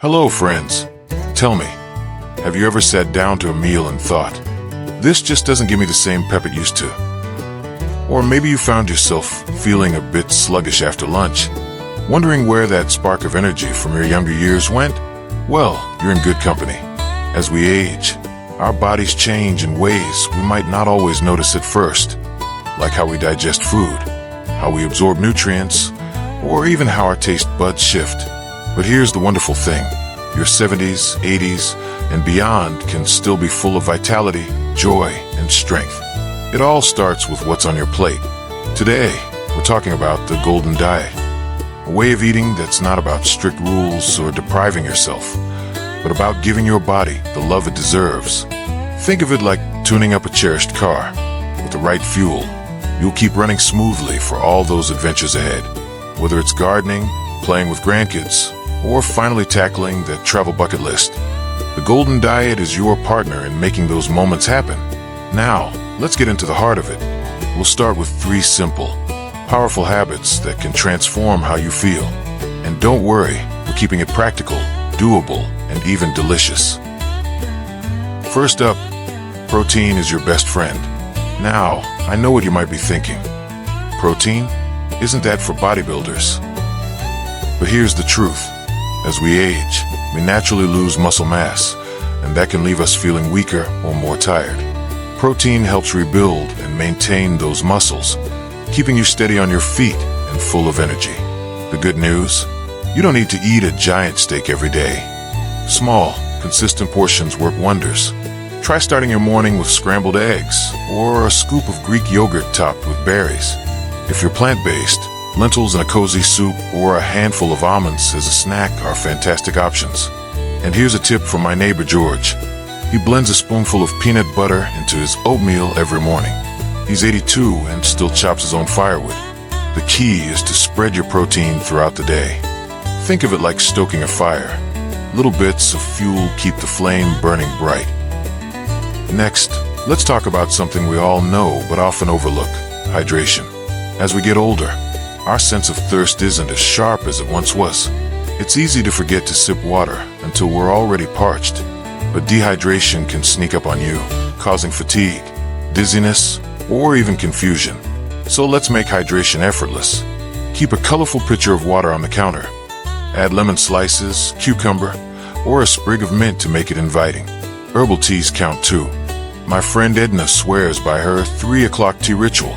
Hello, friends. Tell me, have you ever sat down to a meal and thought, this just doesn't give me the same pep it used to? Or maybe you found yourself feeling a bit sluggish after lunch, wondering where that spark of energy from your younger years went? Well, you're in good company. As we age, our bodies change in ways we might not always notice at first, like how we digest food, how we absorb nutrients, or even how our taste buds shift. But here's the wonderful thing. Your 70s, 80s, and beyond can still be full of vitality, joy, and strength. It all starts with what's on your plate. Today, we're talking about the golden diet, a way of eating that's not about strict rules or depriving yourself, but about giving your body the love it deserves. Think of it like tuning up a cherished car. With the right fuel, you'll keep running smoothly for all those adventures ahead. Whether it's gardening, playing with grandkids, or finally tackling that travel bucket list, the golden diet is your partner in making those moments happen. Now, let's get into the heart of it. We'll start with 3 simple, powerful habits that can transform how you feel. And don't worry, we're keeping it practical, doable, and even delicious. First up, protein is your best friend. Now, I know what you might be thinking. Protein? Isn't that for bodybuilders? But here's the truth. As we age, we naturally lose muscle mass, and that can leave us feeling weaker or more tired. Protein helps rebuild and maintain those muscles, keeping you steady on your feet and full of energy. The good news? You don't need to eat a giant steak every day. Small, consistent portions work wonders. Try starting your morning with scrambled eggs or a scoop of Greek yogurt topped with berries. If you're plant-based, lentils in a cozy soup or a handful of almonds as a snack are fantastic options. And here's a tip from my neighbor George. He blends a spoonful of peanut butter into his oatmeal every morning. He's 82 and still chops his own firewood. The key is to spread your protein throughout the day. Think of it like stoking a fire. Little bits of fuel keep the flame burning bright. Next, let's talk about something we all know but often overlook: hydration. As we get older, our sense of thirst isn't as sharp as it once was. It's easy to forget to sip water until we're already parched. But dehydration can sneak up on you, causing fatigue, dizziness, or even confusion. So let's make hydration effortless. Keep a colorful pitcher of water on the counter. Add lemon slices, cucumber, or a sprig of mint to make it inviting. Herbal teas count too. My friend Edna swears by her 3 o'clock tea ritual.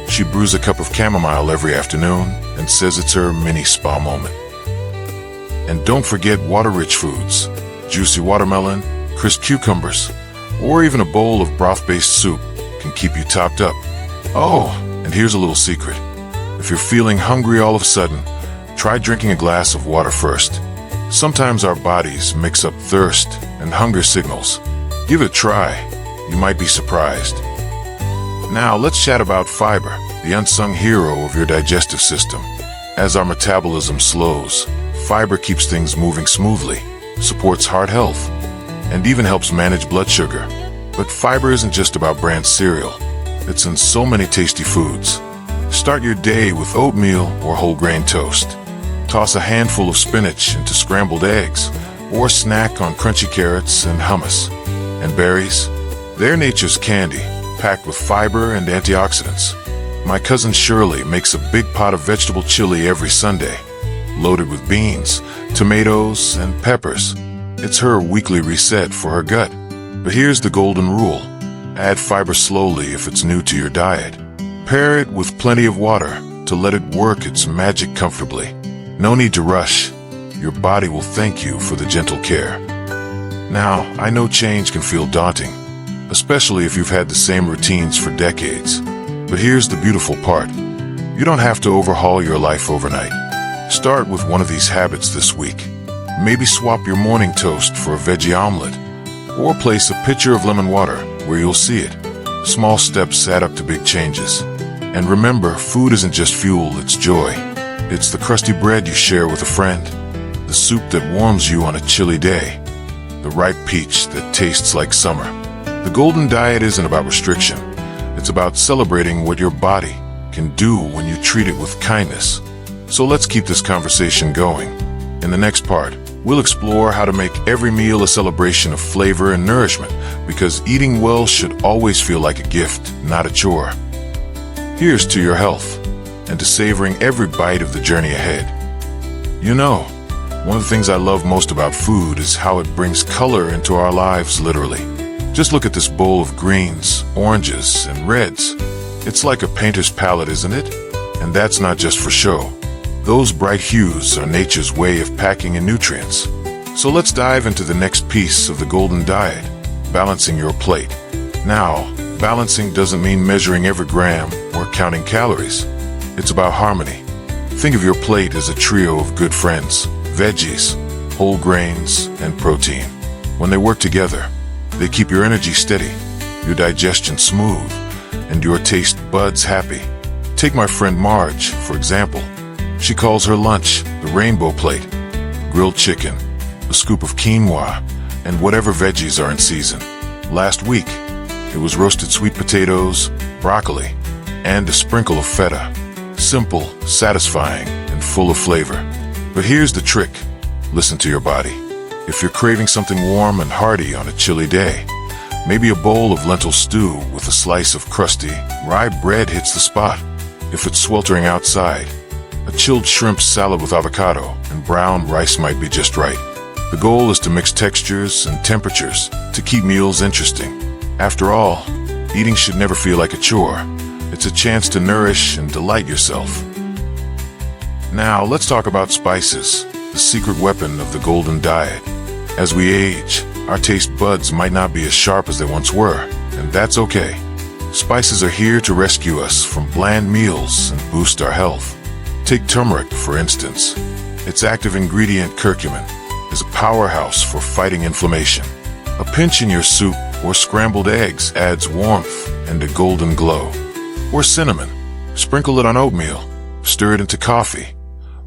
She brews a cup of chamomile every afternoon and says it's her mini spa moment. And don't forget water-rich foods. Juicy watermelon, crisp cucumbers, or even a bowl of broth-based soup can keep you topped up. Oh, and here's a little secret. If you're feeling hungry all of a sudden, try drinking a glass of water first. Sometimes our bodies mix up thirst and hunger signals. Give it a try. You might be surprised. Now let's chat about fiber, the unsung hero of your digestive system. As our metabolism slows, fiber keeps things moving smoothly, supports heart health, and even helps manage blood sugar. But fiber isn't just about brand cereal. It's in so many tasty foods. Start your day with oatmeal or whole grain toast. Toss a handful of spinach into scrambled eggs, or snack on crunchy carrots and hummus. And berries? They're nature's candy, packed with fiber and antioxidants. My cousin Shirley makes a big pot of vegetable chili every Sunday, loaded with beans, tomatoes, and peppers. It's her weekly reset for her gut. But here's the golden rule. Add fiber slowly if it's new to your diet. Pair it with plenty of water to let it work its magic comfortably. No need to rush. Your body will thank you for the gentle care. Now, I know change can feel daunting, especially if you've had the same routines for decades. But here's the beautiful part. You don't have to overhaul your life overnight. Start with one of these habits this week. Maybe swap your morning toast for a veggie omelet, or place a pitcher of lemon water where you'll see it. Small steps add up to big changes. And remember, food isn't just fuel, it's joy. It's the crusty bread you share with a friend, the soup that warms you on a chilly day, the ripe peach that tastes like summer. The golden diet isn't about restriction. It's about celebrating what your body can do when you treat it with kindness. So let's keep this conversation going. In the next part, We'll explore how to make every meal a celebration of flavor and nourishment, because eating well should always feel like a gift, not a chore. Here's to your health, and to savoring every bite of the journey ahead. You know, one of the things I love most about food is how it brings color into our lives, literally. Just look at this bowl of greens, oranges, and reds. It's like a painter's palette, isn't it? And that's not just for show. Those bright hues are nature's way of packing in nutrients. So let's dive into the next piece of the golden diet, balancing your plate. Now, balancing doesn't mean measuring every gram or counting calories. It's about harmony. Think of your plate as a trio of good friends: veggies, whole grains, and protein. When they work together, they keep your energy steady, your digestion smooth, and your taste buds happy. Take my friend Marge, for example. She calls her lunch the rainbow plate: grilled chicken, a scoop of quinoa, and whatever veggies are in season. Last week, it was roasted sweet potatoes, broccoli, and a sprinkle of feta. Simple, satisfying, and full of flavor. But here's the trick. Listen to your body. If you're craving something warm and hearty on a chilly day, maybe a bowl of lentil stew with a slice of crusty, rye bread hits the spot. If it's sweltering outside, a chilled shrimp salad with avocado and brown rice might be just right. The goal is to mix textures and temperatures to keep meals interesting. After all, eating should never feel like a chore. It's a chance to nourish and delight yourself. Now, let's talk about spices, the secret weapon of the golden diet. As we age, our taste buds might not be as sharp as they once were, and that's okay. Spices are here to rescue us from bland meals and boost our health. Take turmeric, for instance. Its active ingredient, curcumin, is a powerhouse for fighting inflammation. A pinch in your soup or scrambled eggs adds warmth and a golden glow. Or cinnamon. Sprinkle it on oatmeal, stir it into coffee,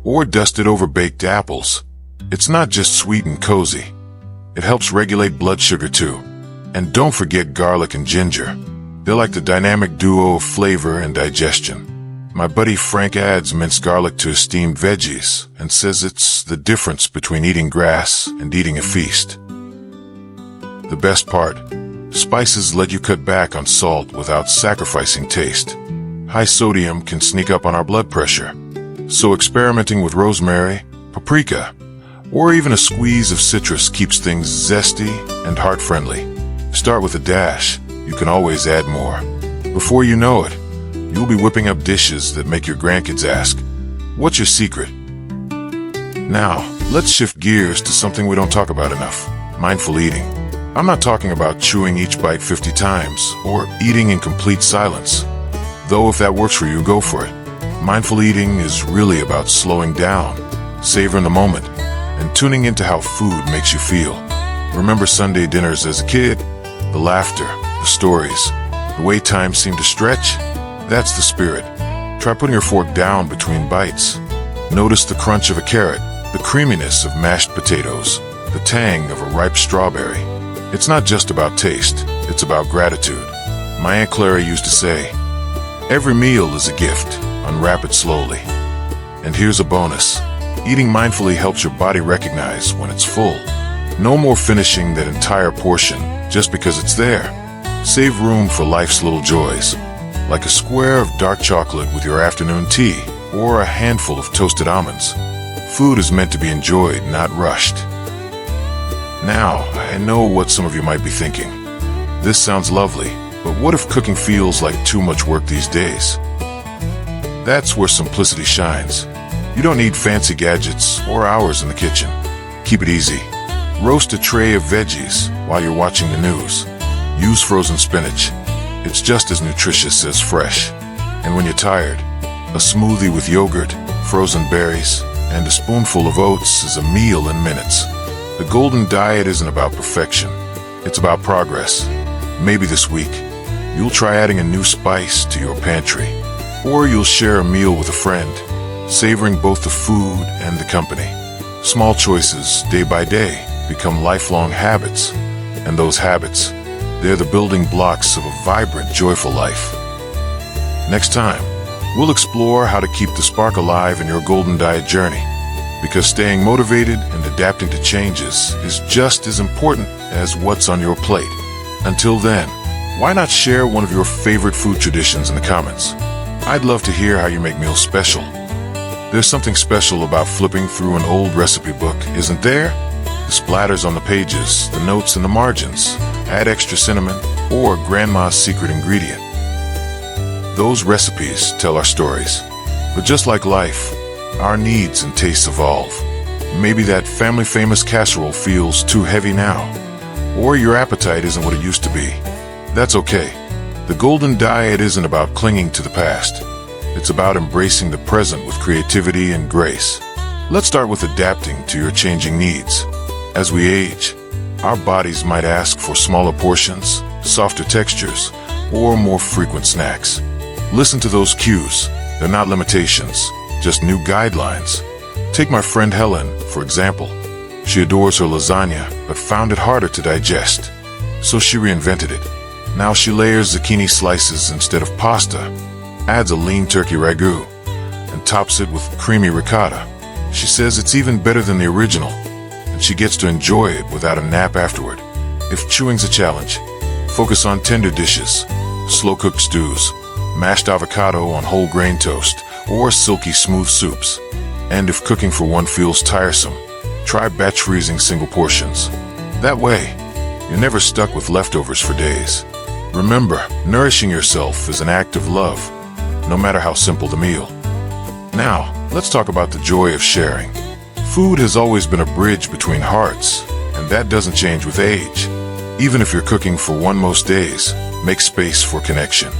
or dust it over baked apples. It's not just sweet and cozy. It helps regulate blood sugar too. And don't forget garlic and ginger. They're like the dynamic duo of flavor and digestion. My buddy Frank adds minced garlic to his steamed veggies and says it's the difference between eating grass and eating a feast. The best part, spices let you cut back on salt without sacrificing taste. High sodium can sneak up on our blood pressure, so experimenting with rosemary, paprika, or even a squeeze of citrus keeps things zesty and heart-friendly. Start with a dash. You can always add more. Before you know it, you'll be whipping up dishes that make your grandkids ask, "What's your secret?" Now, let's shift gears to something we don't talk about enough: mindful eating. I'm not talking about chewing each bite 50 times or eating in complete silence. Though if that works for you, go for it. Mindful eating is really about slowing down, savoring the moment, and tuning into how food makes you feel. Remember Sunday dinners as a kid? The laughter, the stories, the way time seemed to stretch? That's the spirit. Try putting your fork down between bites. Notice the crunch of a carrot, the creaminess of mashed potatoes, the tang of a ripe strawberry. It's not just about taste, it's about gratitude. My Aunt Clara used to say, "Every meal is a gift, unwrap it slowly." And here's a bonus. Eating mindfully helps your body recognize when it's full. No more finishing that entire portion just because it's there. Save room for life's little joys, like a square of dark chocolate with your afternoon tea, or a handful of toasted almonds. Food is meant to be enjoyed, not rushed. Now, I know what some of you might be thinking. This sounds lovely, but what if cooking feels like too much work these days? That's where simplicity shines. You don't need fancy gadgets or hours in the kitchen. Keep it easy. Roast a tray of veggies while you're watching the news. Use frozen spinach. It's just as nutritious as fresh. And when you're tired, a smoothie with yogurt, frozen berries, and a spoonful of oats is a meal in minutes. The golden diet isn't about perfection. It's about progress. Maybe this week, you'll try adding a new spice to your pantry. Or you'll share a meal with a friend, savoring both the food and the company. Small choices, day by day, become lifelong habits. And those habits, they're the building blocks of a vibrant, joyful life. Next time, we'll explore how to keep the spark alive in your golden diet journey. because staying motivated and adapting to changes is just as important as what's on your plate. Until then, why not share one of your favorite food traditions in the comments? I'd love to hear how you make meals special. There's something special about flipping through an old recipe book, isn't there? The splatters on the pages, the notes in the margins, add extra cinnamon, or grandma's secret ingredient. Those recipes tell our stories. But just like life, our needs and tastes evolve. Maybe that family famous casserole feels too heavy now, or your appetite isn't what it used to be. That's okay. The golden diet isn't about clinging to the past. It's about embracing the present with creativity and grace. Let's start with adapting to your changing needs. As we age, our bodies might ask for smaller portions, softer textures, or more frequent snacks. Listen to those cues. They're not limitations, just new guidelines. Take my friend Helen, for example. She adores her lasagna, but found it harder to digest. So she reinvented it. Now she layers zucchini slices instead of pasta, adds a lean turkey ragu, and tops it with creamy ricotta. She says it's even better than the original, and she gets to enjoy it without a nap afterward. If chewing's a challenge, focus on tender dishes, slow-cooked stews, mashed avocado on whole grain toast, or silky smooth soups. And if cooking for one feels tiresome, try batch freezing single portions. That way, you're never stuck with leftovers for days. Remember, nourishing yourself is an act of love, no matter how simple the meal. Now, let's talk about the joy of sharing. Food has always been a bridge between hearts, and that doesn't change with age. Even if you're cooking for one most days, make space for connection.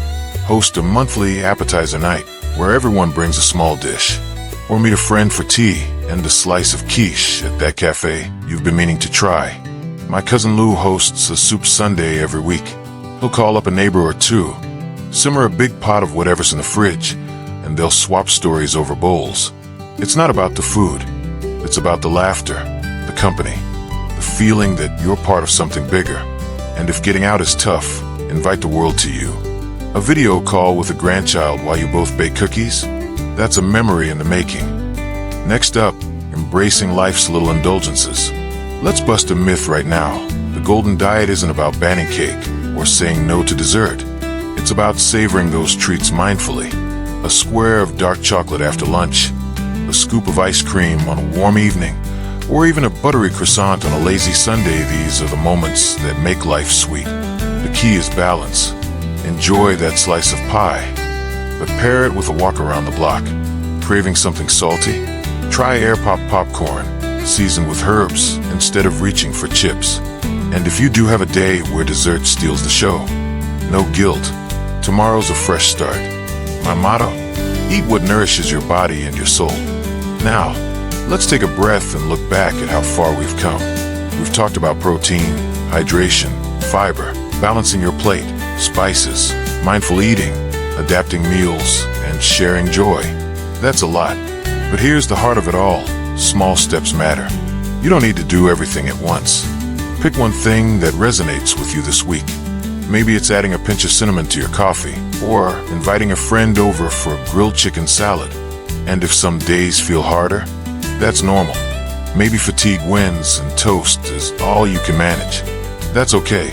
Host a monthly appetizer night where everyone brings a small dish. Or meet a friend for tea and a slice of quiche at that cafe you've been meaning to try. My cousin Lou hosts a soup Sunday every week. He'll call up a neighbor or two, simmer a big pot of whatever's in the fridge, and they'll swap stories over bowls. It's not about the food. It's about the laughter, the company, the feeling that you're part of something bigger. And if getting out is tough, invite the world to you. A video call with a grandchild while you both bake cookies? That's a memory in the making. Next up, embracing life's little indulgences. Let's bust a myth right now. The golden diet isn't about banning cake or saying no to dessert. It's about savoring those treats mindfully. A square of dark chocolate after lunch, a scoop of ice cream on a warm evening, or even a buttery croissant on a lazy Sunday. These are the moments that make life sweet. The key is balance. Enjoy that slice of pie, but pair it with a walk around the block. Craving something salty? Try air pop popcorn, seasoned with herbs instead of reaching for chips. And if you do have a day where dessert steals the show, no guilt. Tomorrow's a fresh start. My motto? Eat what nourishes your body and your soul. Now, let's take a breath and look back at how far we've come. We've talked about protein, hydration, fiber, balancing your plate, spices, mindful eating, adapting meals, and sharing joy. That's a lot. But here's the heart of it all. Small steps matter. You don't need to do everything at once. Pick one thing that resonates with you this week. Maybe it's adding a pinch of cinnamon to your coffee, or inviting a friend over for a grilled chicken salad. And if some days feel harder, that's normal. Maybe fatigue wins and toast is all you can manage. That's okay.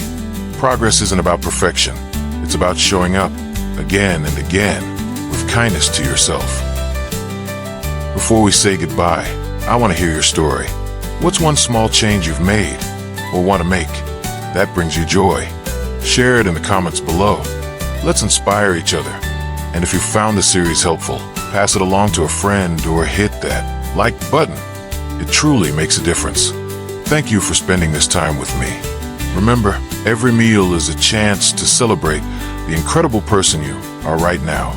Progress isn't about perfection. It's about showing up again and again with kindness to yourself. Before we say goodbye, I want to hear your story. What's one small change you've made or want to make that brings you joy? Share it in the comments below. Let's inspire each other. And if you found the series helpful, pass it along to a friend or hit that like button. It truly makes a difference. Thank you for spending this time with me. Remember, every meal is a chance to celebrate the incredible person you are right now.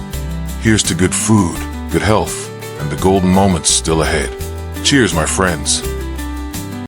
Here's to good food, good health, and the golden moments still ahead. Cheers, my friends.